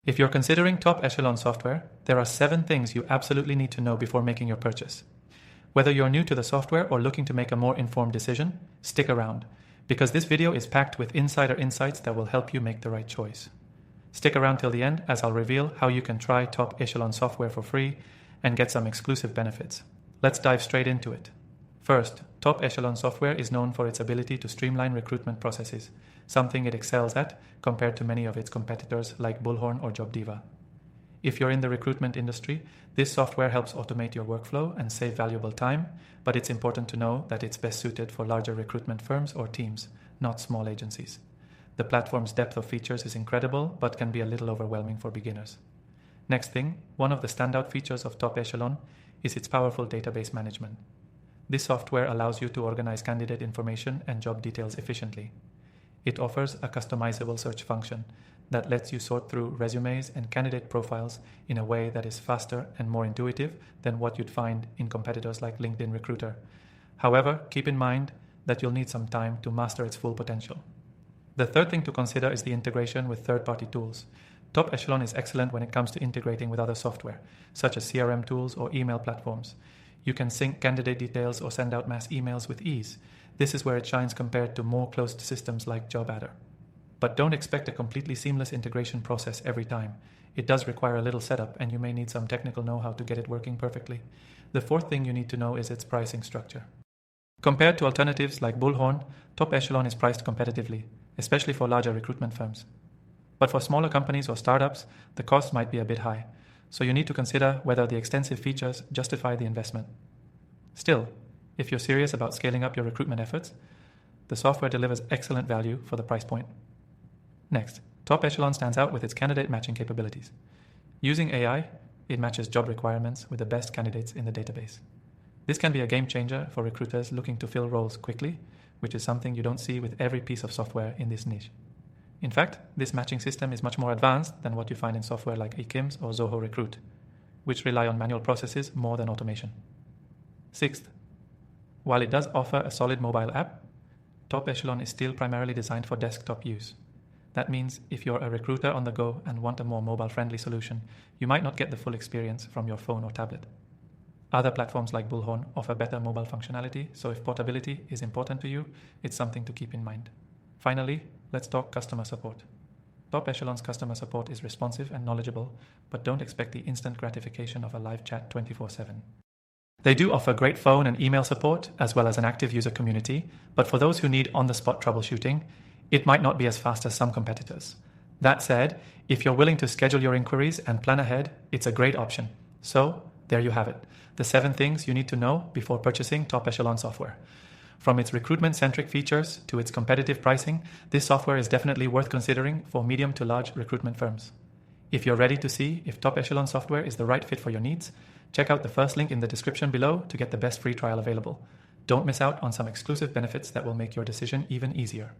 If you're considering top echelon software, there are 7 things you absolutely need to know before making your purchase. Whether you're new to the software or looking to make a more informed decision, stick around, because this video is packed with insider insights that will help you make the right choice. Stick around till the end as I'll reveal how you can try top echelon software for free and get some exclusive benefits. Let's dive straight into it. First, top echelon software is known for its ability to streamline recruitment processes, something it excels at compared to many of its competitors like Bullhorn or JobDiva. If you're in the recruitment industry, this software helps automate your workflow and save valuable time, but it's important to know that it's best suited for larger recruitment firms or teams, not small agencies. The platform's depth of features is incredible, but can be a little overwhelming for beginners. Next thing, one of the standout features of Top Echelon is its powerful database management. This software allows you to organize candidate information and job details efficiently. It offers a customizable search function that lets you sort through resumes and candidate profiles in a way that is faster and more intuitive than what you'd find in competitors like LinkedIn Recruiter. However, keep in mind that you'll need some time to master its full potential. The third thing to consider is the integration with third-party tools. Top Echelon is excellent when it comes to integrating with other software, such as CRM tools or email platforms. You can sync candidate details or send out mass emails with ease. This is where it shines compared to more closed systems like JobAdder. But don't expect a completely seamless integration process every time. It does require a little setup, and you may need some technical know-how to get it working perfectly. The fourth thing you need to know is its pricing structure. Compared to alternatives like Bullhorn, Top Echelon is priced competitively, especially for larger recruitment firms. But for smaller companies or startups, the cost might be a bit high, so you need to consider whether the extensive features justify the investment. Still, if you're serious about scaling up your recruitment efforts, the software delivers excellent value for the price point. Next, Top Echelon stands out with its candidate matching capabilities. Using AI, it matches job requirements with the best candidates in the database. This can be a game changer for recruiters looking to fill roles quickly, which is something you don't see with every piece of software in this niche. In fact, this matching system is much more advanced than what you find in software like Ekims or Zoho Recruit, which rely on manual processes more than automation. Sixth, while it does offer a solid mobile app, Top Echelon is still primarily designed for desktop use. That means if you're a recruiter on the go and want a more mobile-friendly solution, you might not get the full experience from your phone or tablet. Other platforms like Bullhorn offer better mobile functionality, so if portability is important to you, it's something to keep in mind. Finally, let's talk customer support. Top Echelon's customer support is responsive and knowledgeable, but don't expect the instant gratification of a live chat 24/7. They do offer great phone and email support, as well as an active user community, but for those who need on-the-spot troubleshooting, it might not be as fast as some competitors. That said, if you're willing to schedule your inquiries and plan ahead, it's a great option. So, there you have it, the 7 things you need to know before purchasing Top Echelon software. From its recruitment-centric features to its competitive pricing, this software is definitely worth considering for medium to large recruitment firms. If you're ready to see if Top Echelon software is the right fit for your needs, check out the first link in the description below to get the best free trial available. Don't miss out on some exclusive benefits that will make your decision even easier.